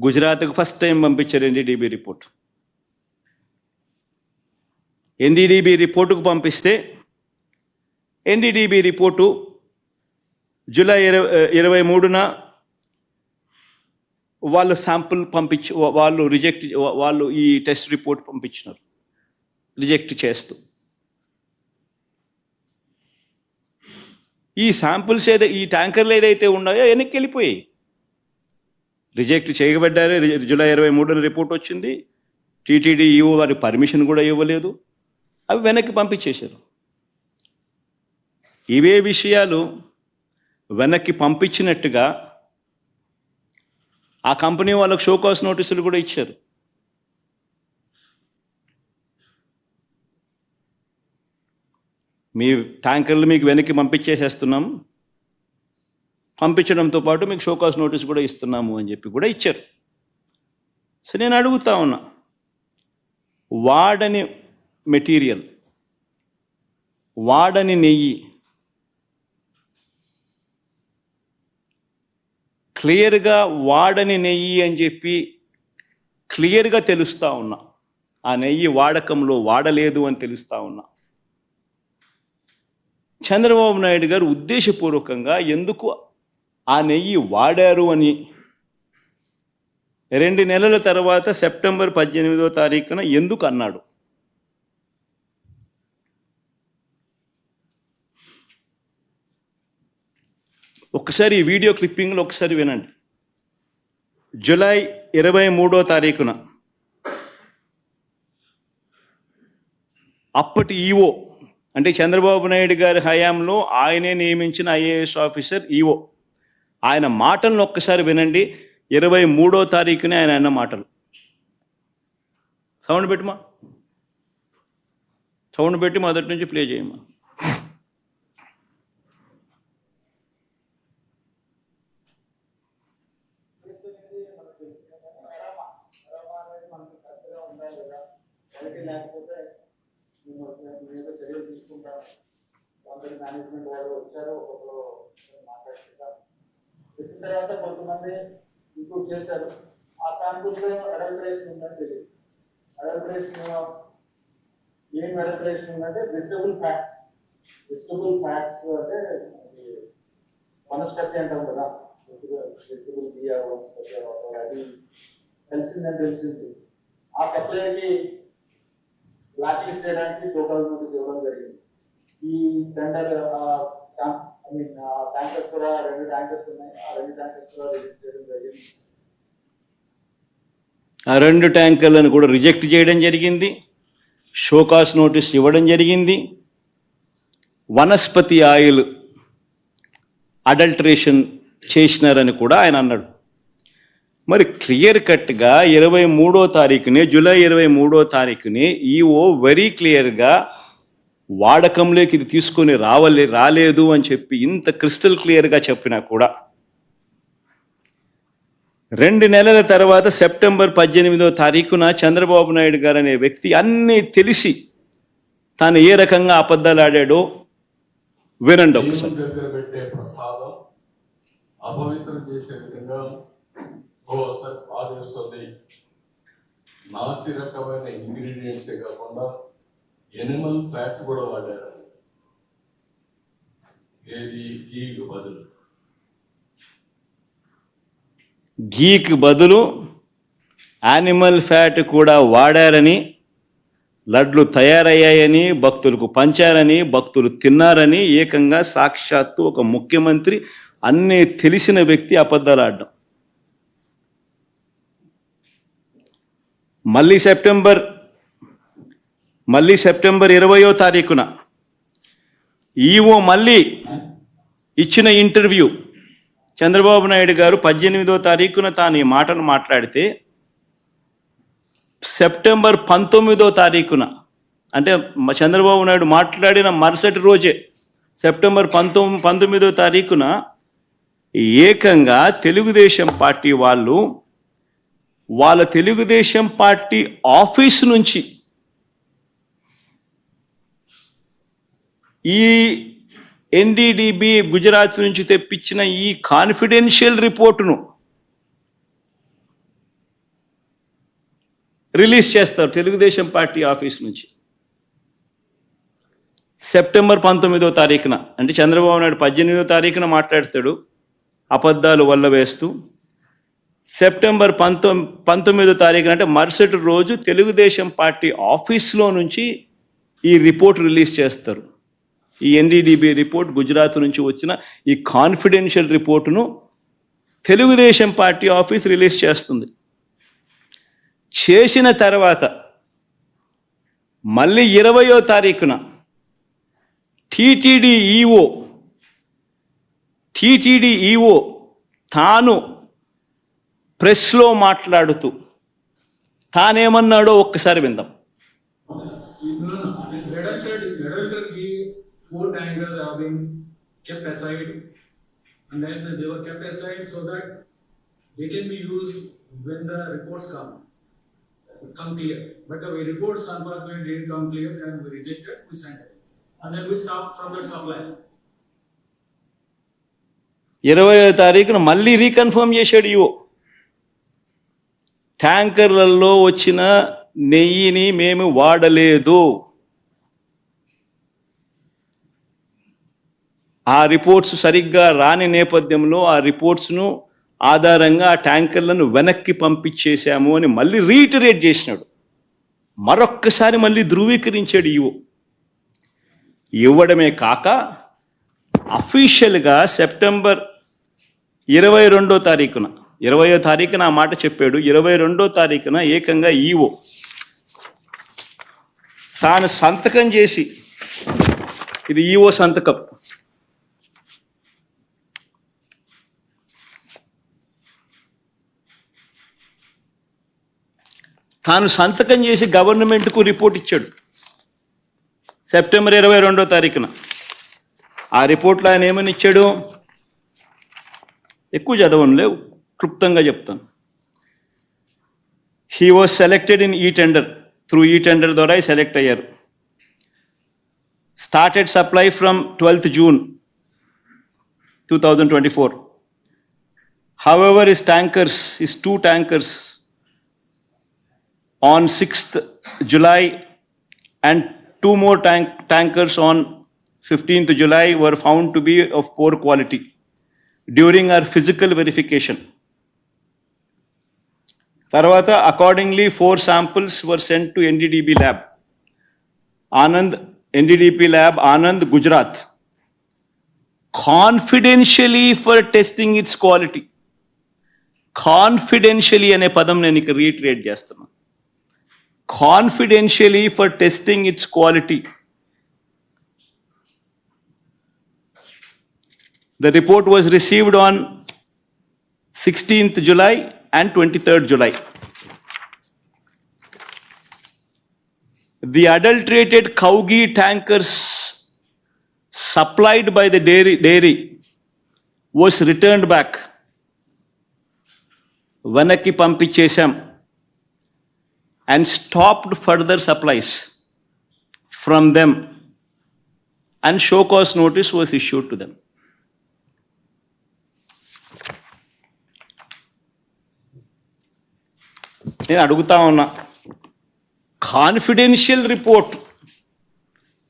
గుజరాత్కు first time పంపించారు NDDB report. NDDB రిపోర్టుకు పంపిస్తే NDDB report July 23న వాళ్ళు శాంపుల్ వాళ్ళు ఈ టెస్ట్ రిపోర్ట్ పంపించినారు రిజెక్ట్ చేస్తూ. ఈ శాంపుల్స్ ఈ ట్యాంకర్లు ఏదైతే ఉన్నాయో వెనక్కి వెళ్ళిపోయాయి. రిజెక్ట్ చేయబడ్డారు. జూలై 23న రిపోర్ట్ వచ్చింది. టీటీడీ ఈవో వారి పర్మిషన్ కూడా ఇవ్వలేదు. అవి వెనక్కి పంపించేశారు. ఇవే విషయాలు వెనక్కి పంపించినట్టుగా ఆ కంపెనీ వాళ్ళకు షోకాస్ నోటీసులు కూడా ఇచ్చారు. మీ ట్యాంకర్లు మీకు వెనక్కి పంపించేసేస్తున్నాం, పంపించడంతో పాటు మీకు షోకాస్ నోటీస్ కూడా ఇస్తున్నాము అని చెప్పి కూడా ఇచ్చారు. సో నేను అడుగుతా ఉన్నా, వాడని మెటీరియల్, వాడని నెయ్యి క్లియర్గా వాడని నెయ్యి అని చెప్పి క్లియర్గా తెలుస్తూ ఉన్నా. ఆ నెయ్యి వాడకంలో వాడలేదు అని తెలుస్తూ ఉన్నా. చంద్రబాబు నాయుడు గారు ఉద్దేశపూర్వకంగా ఎందుకు ఆ నెయ్యి వాడారు అని 2 నెలల తర్వాత సెప్టెంబర్ 18వ తారీఖున ఎందుకు అన్నాడు? ఒకసారి ఈ వీడియో క్లిప్పింగ్లో ఒకసారి వినండి. జూలై 23వ తారీఖున అప్పటి ఈవో, అంటే చంద్రబాబు నాయుడు గారి హయాంలో ఆయనే నియమించిన ఐఏఎస్ ఆఫీసర్ ఈవో, ఆయన మాటలను ఒక్కసారి వినండి. 23వ తారీఖునే ఆయన అన్న మాటలు. సౌండ్ పెట్టమా, సౌండ్ పెట్టి మొదటి నుంచి ప్లే చేయమ్మా. లేకపోతే మేము చర్యలు తీసుకుంటాం. కొందరు మేనేజ్మెంట్ వాళ్ళు వచ్చారు, ఒకరు మాట్లాడుకుంటారు. చెప్పిన తర్వాత కొంతమంది ఇంప్రూవ్ చేశారు. ఆ శాంపుల్స్ అడల్టరేషన్ ఉందని తెలియదు. అడల్టరేషన్ ఏం అడల్టరేషన్ ఉందంటే వెజిటబుల్ ఫ్యాట్స్. వెజిటబుల్ ఫ్యాట్స్ అంటే వనస్పతి అంటాం కదా, వెజిటబుల్ బియ్య వనస్పతి అది తెలిసింది. ఆ సప్లైకి బ్లాక్ లిస్ట్ చేయడానికి షోకాస్ నోటీస్ ఇవ్వడం జరిగింది. ఈ టెండర్ ట్యాంకర్స్ కూడా 2 ట్యాంకర్స్ ఉన్నాయి. ఆ 2 ట్యాంకర్స్ కూడా రిజెక్ట్ చేయడం జరిగింది. ఆ 2 ట్యాంకర్లను కూడా రిజెక్ట్ చేయడం జరిగింది. షోకాస్ నోటీస్ ఇవ్వడం జరిగింది. వనస్పతి ఆయిల్ అడల్టరేషన్ చేసినారని కూడా ఆయన అన్నాడు. మరి క్లియర్ కట్గా 23వ తారీఖునే, జూలై 23వ తారీఖునే ఈఓ వెరీ క్లియర్గా వాడకంలోకి ఇది తీసుకొని రాలేదు అని చెప్పి ఇంత క్రిస్టల్ క్లియర్గా చెప్పినా కూడా 2 నెలల తర్వాత సెప్టెంబర్ 18వ తారీఖున చంద్రబాబు నాయుడు గారు అనే వ్యక్తి అన్నీ తెలిసి తాను ఏ రకంగా అబద్ధాలు ఆడాడో వినండి ఒకసారి. దగ్గర పెట్టే ప్రసాదం అపవిత్రం చేసే విధంగా ఓసారి బాధేస్తుంది. నాసి రకమైన ఇంగ్రీడియంట్సే కాకుండా ఎనిమల్ ఫ్యాట్ కూడా వాడారు. ఏది గీకు బదులు, గీకి బదులు యానిమల్ ఫ్యాట్ కూడా వాడారని, లడ్లు తయారయ్యాయని, భక్తులకు పంచారని, భక్తులు తిన్నారని ఏకంగా సాక్షాత్తు ఒక ముఖ్యమంత్రి అన్నీ తెలిసిన వ్యక్తి అబద్ధాలు ఆడడం. మళ్ళీ సెప్టెంబర్ 20వ తారీఖున ఈఓ మళ్ళీ ఇచ్చిన ఇంటర్వ్యూ, చంద్రబాబు నాయుడు గారు 18వ తారీఖున తాను ఈ మాటను మాట్లాడితే సెప్టెంబర్ 19వ తారీఖున, అంటే చంద్రబాబు నాయుడు మాట్లాడిన మరుసటి రోజే సెప్టెంబర్ 19వ తారీఖున ఏకంగా తెలుగుదేశం పార్టీ వాళ్ళు వాళ్ళ తెలుగుదేశం పార్టీ ఆఫీసు నుంచి ఈ ఎన్డీడీబీ గుజరాత్ నుంచి తెప్పించిన ఈ కాన్ఫిడెన్షియల్ రిపోర్టును రిలీజ్ చేస్తారు తెలుగుదేశం పార్టీ ఆఫీస్ నుంచి. సెప్టెంబర్ 19వ తారీఖున, అంటే చంద్రబాబు నాయుడు 18వ తారీఖున మాట్లాడతాడు అబద్ధాలు వల్ల వేస్తూ. సెప్టెంబర్ 19వ తారీఖున, అంటే మరుసటి రోజు తెలుగుదేశం పార్టీ ఆఫీస్లో నుంచి ఈ రిపోర్ట్ రిలీజ్ చేస్తారు. ఈ ఎన్డీడీబీ రిపోర్ట్, గుజరాత్ నుంచి వచ్చిన ఈ కాన్ఫిడెన్షియల్ రిపోర్టును తెలుగుదేశం పార్టీ ఆఫీస్ రిలీజ్ చేస్తుంది. చేసిన తర్వాత మళ్ళీ 20వ తారీఖున టీటీడీ ఈఓ తాను ప్రెస్లో మాట్లాడుతూ తానేమన్నాడో ఒక్కసారి విందాం. Adultery, 4 tankers have been kept aside, and then they were kept aside so that they can be used when the reports come clear. But the reports unfortunately didn't come clear, and we rejected, we sent it, and then we stopped from that supply. 20వ తారీఖున మళ్ళీ reconfirm చేశాడు EO. ట్యాంకర్లలో వచ్చిన నెయ్యిని మేము వాడలేదు. ఆ reports సరిగ్గా రాని నేపథ్యంలో ఆ రిపోర్ట్స్ను ఆధారంగా ఆ ట్యాంకర్లను వెనక్కి పంపించేశాము అని మళ్ళీ రీటరేట్ చేసినాడు. మరొక్కసారి మళ్ళీ ధృవీకరించాడు ఈఓ. ఇవ్వడమే కాక అఫీషియల్గా సెప్టెంబర్ 22వ తారీఖున, 20వ తారీఖున ఆ మాట చెప్పాడు. 22వ తారీఖున ఏకంగా ఈఓ తాను సంతకం చేసి, ఇది ఈఓ సంతకం, తాను సంతకం చేసి గవర్నమెంట్కు రిపోర్ట్ ఇచ్చాడు సెప్టెంబర్ 22వ తారీఖున. ఆ రిపోర్ట్లో ఆయన ఏమని ఇచ్చాడు, ఎక్కువ చదవనులే, క్లుప్తంగా చెప్తాను. హీ వాజ్ సెలెక్టెడ్ ఇన్ ఈ టెండర్, త్రూ ఈ టెండర్ ద్వారా సెలెక్ట్ అయ్యారు. Started supply from 12th June 2024. However, his 2 tankers on 6th July and 2 more tankers on 15th July were found to be of poor quality during our physical verification. Tarvata, accordingly, 4 samples were sent to NDDB lab, Anand, Gujarat, confidentially for testing its quality. Confidentially ane padam nenu ikka reiterate chestunna. Confidentially for testing its quality. The report was received on 16th July and 23rd July. The adulterated cow ghee tankers supplied by the dairy was returned back. Vanaki పంపించేశాం and stopped further supplies from them, and show cause notice was issued to them. నేను అడుగుతా ఉన్నా, confidential report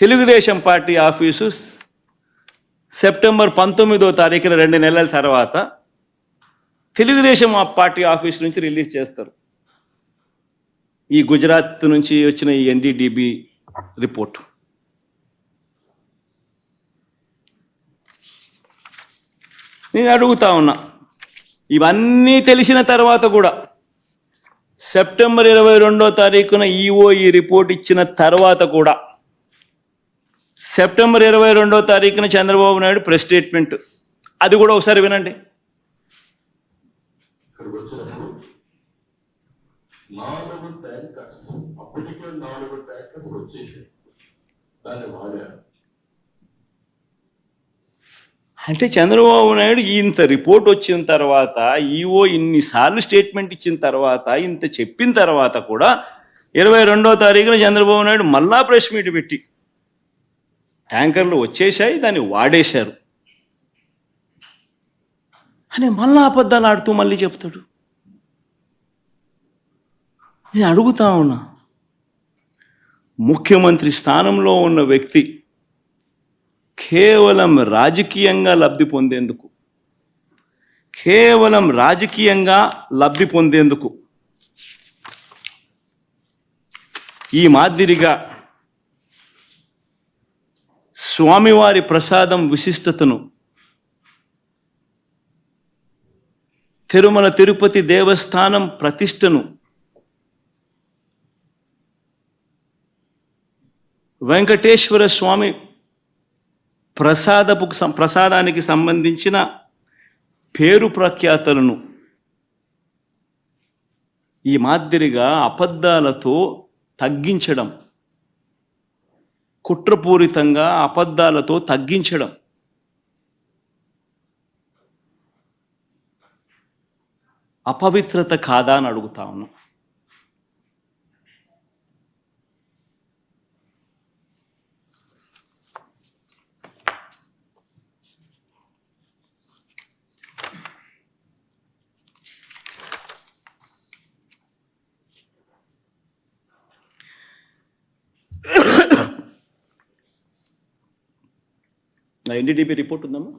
Telugu Desam party office September 19వ తారీఖున 2 నెలల తర్వాత Telugu Desam party office నుంచి release చేస్తారు ఈ గుజరాత్ నుంచి వచ్చిన ఈ ఎన్డీడీబీ రిపోర్ట్. నేను అడుగుతా ఉన్నా, ఇవన్నీ తెలిసిన తర్వాత కూడా సెప్టెంబర్ 22వ తారీఖున ఈఓ ఈ రిపోర్ట్ ఇచ్చిన తర్వాత కూడా సెప్టెంబర్ 22వ తారీఖున చంద్రబాబు నాయుడు ప్రెస్ స్టేట్మెంట్, అది కూడా ఒకసారి వినండి. ఇక్కడికి వచ్చినప్పుడు 4 ట్యాంకర్స్, అప్పటికే 4 ట్యాంకర్స్ వచ్చేసి దాన్ని వాడారు. అంటే చంద్రబాబు నాయుడు ఇంత రిపోర్ట్ వచ్చిన తర్వాత, ఈఓ ఇన్నిసార్లు స్టేట్మెంట్ ఇచ్చిన తర్వాత, ఇంత చెప్పిన తర్వాత కూడా 22వ తారీఖున చంద్రబాబు నాయుడు మళ్ళా ప్రెస్ మీట్ పెట్టి ట్యాంకర్లు వచ్చేసాయి, దాన్ని వాడేశారు అని మళ్ళా అబద్ధాలు ఆడుతూ మళ్ళీ చెప్తాడు. నేను అడుగుతా ఉన్నా, ముఖ్యమంత్రి స్థానంలో ఉన్న వ్యక్తి కేవలం రాజకీయంగా లబ్ధి పొందేందుకు, కేవలం రాజకీయంగా లబ్ధి పొందేందుకు ఈ మాదిరిగా స్వామివారి ప్రసాదం విశిష్టతను, తిరుమల తిరుపతి దేవస్థానం ప్రతిష్టను, వెంకటేశ్వర స్వామి ప్రసాదానికి సంబంధించిన పేరు ప్రఖ్యాతలను ఈ మాదిరిగా అబద్ధాలతో తగ్గించడం, కుట్రపూరితంగా అబద్ధాలతో తగ్గించడం అపవిత్రత కాదా అని అడుగుతా ఉన్నా. నా ఎన్డీటీపీ రిపోర్ట్ ఉందమ్మా.